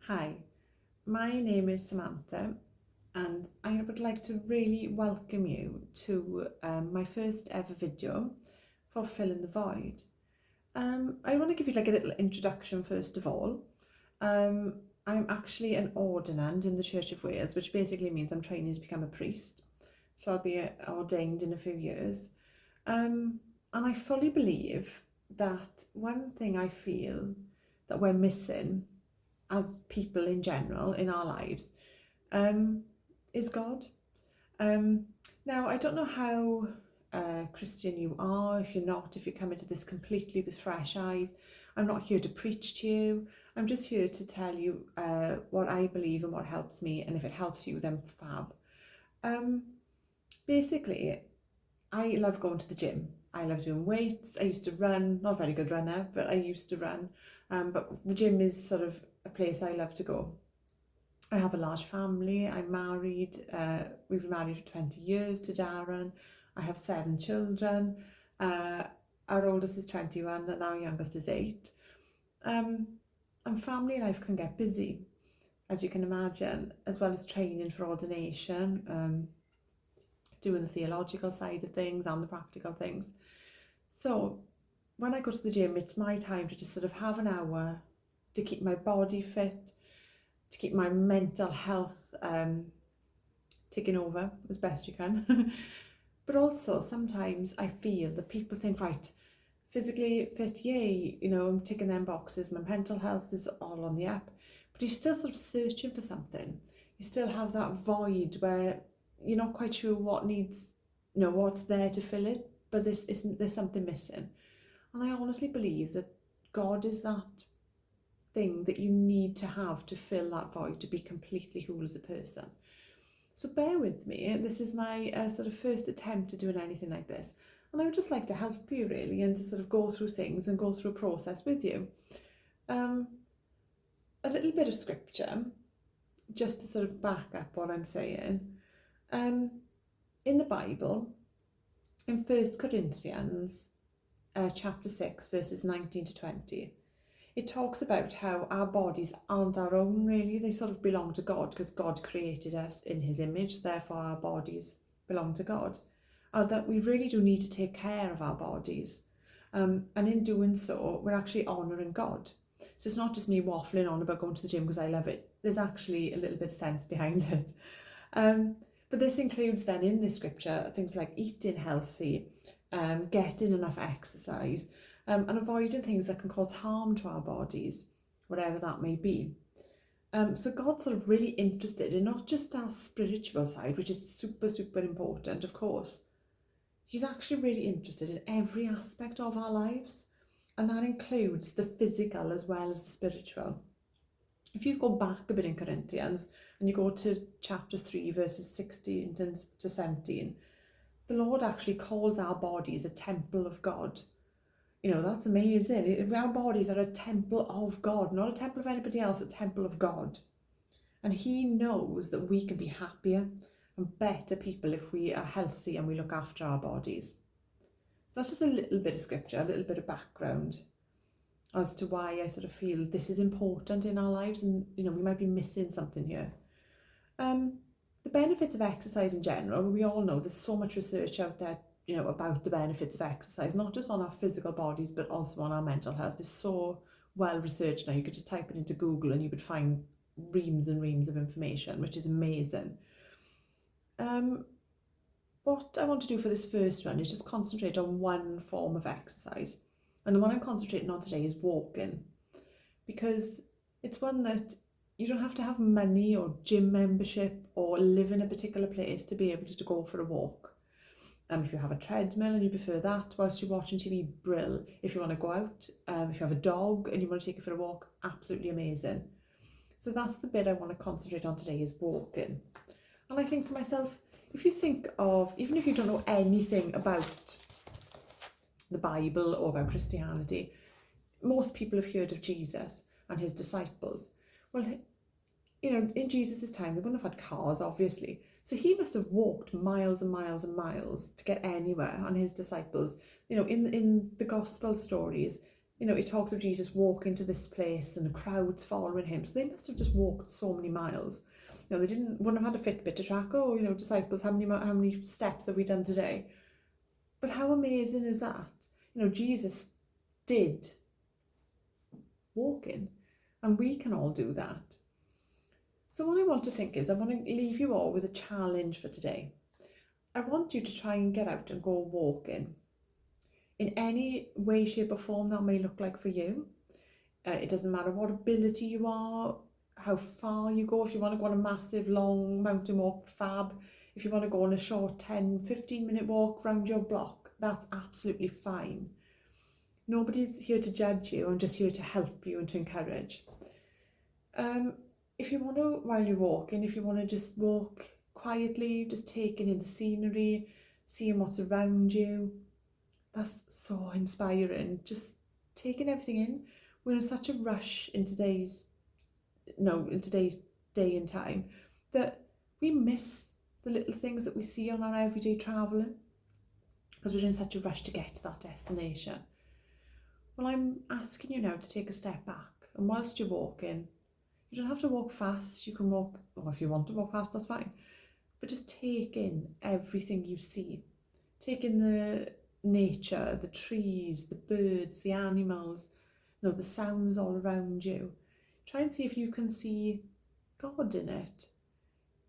Hi, my name is Samantha, and I would like to really welcome you to my first ever video for Fill in the Void. I want to give you like a little introduction first of all. I'm actually an ordinand in the Church of Wales, which basically means I'm training to become a priest. So I'll be ordained in a few years. And I fully believe that one thing I feel that we're missing as people in general in our lives um, is God. Um, Now, I don't know how Christian you are, if you're not, if you're coming to this completely with fresh eyes. I'm not here to preach to you. I'm just here to tell you what I believe and what helps me, and if it helps you, then fab. Um, Basically, I love going to the gym. I love doing weights. I used to run, not a very good runner, but I used to run. But the gym is sort of a place I love to go. I have a large family. I'm married. We've been married for 20 years to Darren. I have 7 children. Uh, our oldest is 21 and our youngest is 8. Um, and family life can get busy, as you can imagine, as well as training for ordination, doing the theological side of things and the practical things. So when I go to the gym, it's my time to just sort of have an hour to keep my body fit, to keep my mental health taking over as best you can. But also sometimes I feel that people think, right, physically fit, yay, I'm ticking them boxes, my mental health is all on the up. But you're still sort of searching for something. You still have that void where you're not quite sure what needs, what's there to fill it, but there's something missing. And I honestly believe that God is that thing that you need to have to fill that void, to be completely whole as a person. So bear with me. This is my sort of first attempt at doing anything like this. And I would just like to help you really, and to sort of go through things and go through a process with you. Um, a little bit of scripture, just to sort of back up what I'm saying. Um, in the Bible, in 1 Corinthians chapter 6, verses 19 to 20, it talks about how our bodies aren't our own really. They sort of belong to God because God created us in his image, therefore our bodies belong to God. That we really do need to take care of our bodies. And in doing so, we're actually honouring God. So it's not just me waffling on about going to the gym because I love it. There's actually a little bit of sense behind it. But this includes then in the scripture things like eating healthy, getting enough exercise, and avoiding things that can cause harm to our bodies, whatever that may be. So God's sort of really interested in not just our spiritual side, which is super, super important, of course. He's actually really interested in every aspect of our lives, and that includes the physical as well as the spiritual. If you go back a bit in Corinthians and you go to chapter 3, verses 16 to 17, the Lord actually calls our bodies a temple of God. That's amazing. Our bodies are a temple of God, not a temple of anybody else, a temple of God. And he knows that we can be happier and better people if we are healthy and we look after our bodies. So that's just a little bit of scripture, a little bit of background as to why I sort of feel this is important in our lives, and we might be missing something here. The benefits of exercise in general, we all know there's so much research out there about the benefits of exercise, not just on our physical bodies but also on our mental health. It's so well researched now. You could just type it into Google and you would find reams and reams of information, which is amazing. What I want to do for this first one is just concentrate on one form of exercise, and the one I'm concentrating on today is walking, because it's one that you don't have to have money or gym membership or live in a particular place to be able to go for a walk. If you have a treadmill and you prefer that whilst you're watching TV, brill. If you want to go out, if you have a dog and you want to take it for a walk, absolutely amazing. So that's the bit I want to concentrate on today, is walking. And I think to myself, if you think of, even if you don't know anything about the Bible or about Christianity, most people have heard of Jesus and his disciples. Well, in Jesus' time, they wouldn't have had cars, obviously. So he must have walked miles and miles and miles to get anywhere. And his disciples, in the gospel stories, You know, it talks of Jesus walking to this place and the crowds following him. So they must have just walked so many miles. You know, wouldn't have had a Fitbit to track, oh, you know, disciples, how many steps have we done today? But how amazing is that? You know, Jesus did walking, and we can all do that. So what I want to think is, I want to leave you all with a challenge for today. I want you to try and get out and go walking in any way, shape or form that may look like for you. It doesn't matter what ability you are, how far you go. If you want to go on a massive long mountain walk, fab. If you want to go on a short 10-15 minute walk around your block, that's absolutely fine. Nobody's here to judge you. I'm just here to help you and to encourage. If you want to, while you're walking, if you want to just walk quietly, just taking in the scenery, seeing what's around you, that's so inspiring. Just taking everything in. We're in such a rush in today's day and time that we miss the little things that we see on our everyday travelling because we're in such a rush to get to that destination. Well, I'm asking you now to take a step back, and whilst you're walking, you don't have to walk fast. You can walk, or if you want to walk fast, that's fine. But just take in everything you see. Take in the nature, the trees, the birds, the animals, the sounds all around you. Try and see if you can see God in it.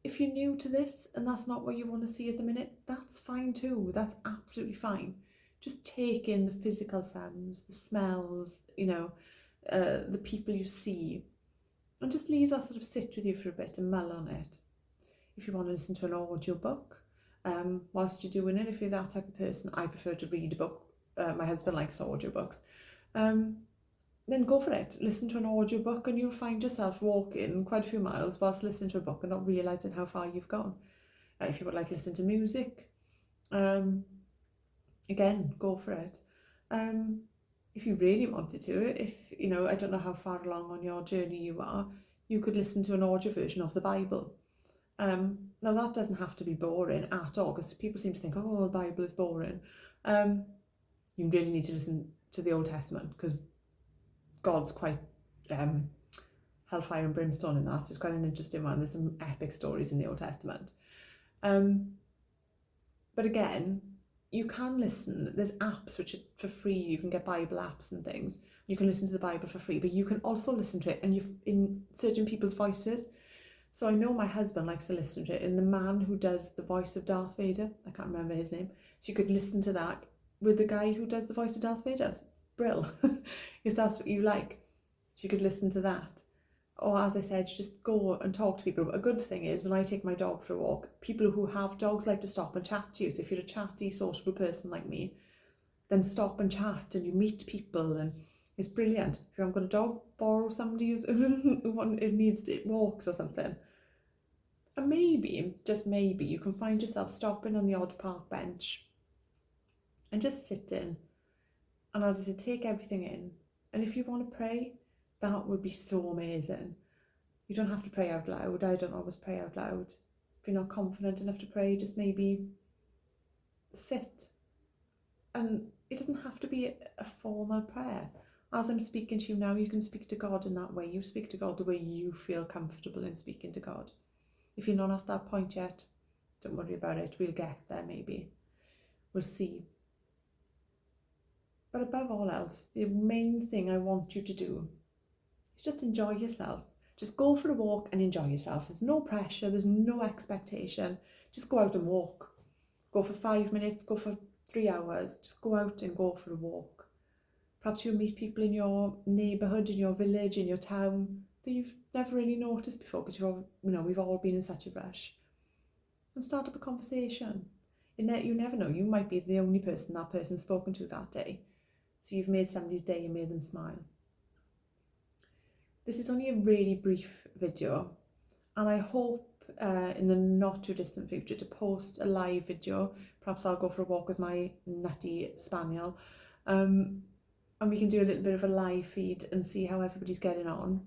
If you're new to this and that's not what you want to see at the minute, that's fine too. That's absolutely fine. Just take in the physical sounds, the smells, the people you see, and just leave that sort of sit with you for a bit and mull on it. If you want to listen to an audio book, whilst you're doing it, if you're that type of person, I prefer to read a book. My husband likes audiobooks. Then go for it. Listen to an audiobook and you'll find yourself walking quite a few miles whilst listening to a book and not realising how far you've gone. If you would like to listen to music, again, go for it. If you really wanted to, I don't know how far along on your journey you are, you could listen to an audio version of the Bible. Now that doesn't have to be boring at all, because people seem to think, oh, the Bible is boring. You really need to listen to the Old Testament, because God's quite hellfire and brimstone in that. It's quite an interesting one. There's some epic stories in the Old Testament. But again, you can listen. There's apps which are for free. You can get Bible apps and things. You can listen to the Bible for free, but you can also listen to it in certain people's voices. So I know my husband likes to listen to it in the man who does the voice of Darth Vader. I can't remember his name. So you could listen to that with the guy who does the voice of Darth Vader. Brill, if that's what you like. So you could listen to that. Or as I said, just go and talk to people. But a good thing is, when I take my dog for a walk, people who have dogs like to stop and chat to you. So if you're a chatty, sociable person like me, then stop and chat and you meet people, and it's brilliant. If you haven't got a dog, borrow somebody who needs it walked or something. And maybe, just maybe, you can find yourself stopping on the odd park bench and just sitting. And as I said, take everything in. And if you want to pray, that would be so amazing. You don't have to pray out loud. I don't always pray out loud. If you're not confident enough to pray, just maybe sit. And it doesn't have to be a formal prayer. As I'm speaking to you now, you can speak to God in that way. You speak to God the way you feel comfortable in speaking to God. If you're not at that point yet, don't worry about it. We'll get there maybe. We'll see. But above all else, the main thing I want you to do is just enjoy yourself. Just go for a walk and enjoy yourself. There's no pressure, there's no expectation. Just go out and walk. Go for 5 minutes, go for 3 hours. Just go out and go for a walk. Perhaps you'll meet people in your neighbourhood, in your village, in your town that you've never really noticed before, because we've all been in such a rush. And start up a conversation. You never know, you might be the only person that person's spoken to that day. So you've made somebody's day and made them smile. This is only a really brief video, and I hope in the not too distant future to post a live video. Perhaps I'll go for a walk with my nutty spaniel, and we can do a little bit of a live feed and see how everybody's getting on.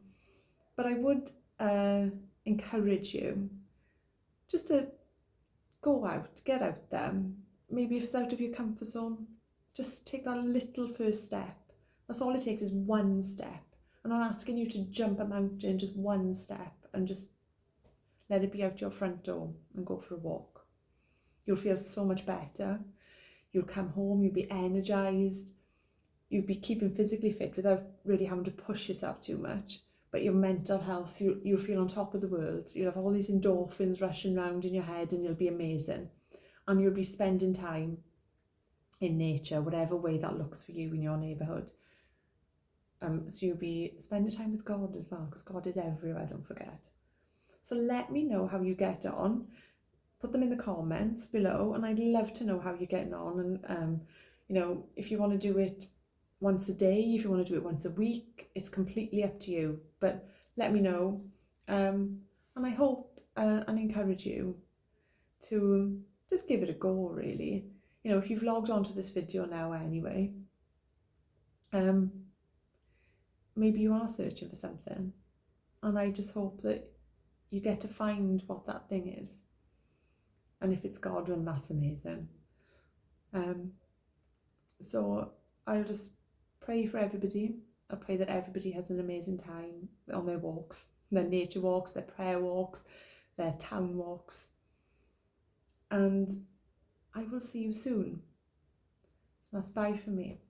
But I would encourage you just to go out, get out there. Maybe if it's out of your comfort zone, just take that little first step. That's all it takes is one step. I'm not asking you to jump a mountain, just one step, and just let it be out your front door and go for a walk. You'll feel so much better. You'll come home, you'll be energized. You'll be keeping physically fit without really having to push yourself too much. But your mental health, you'll feel on top of the world. You'll have all these endorphins rushing around in your head, and you'll be amazing. And you'll be spending time in nature, whatever way that looks for you in your neighbourhood. So you'll be spending time with God as well, because God is everywhere, don't forget. So let me know how you get on. Put them in the comments below, and I'd love to know how you're getting on. And you know, if you want to do it once a day, if you want to do it once a week, it's completely up to you. But let me know, and I hope and encourage you to just give it a go, really. You know, if you've logged onto this video now anyway, maybe you are searching for something, and I just hope that you get to find what that thing is. And if it's God, then that's amazing. So I'll just pray for everybody. I pray that everybody has an amazing time on their walks, their nature walks, their prayer walks, their town walks. And I will see you soon. So that's bye for me.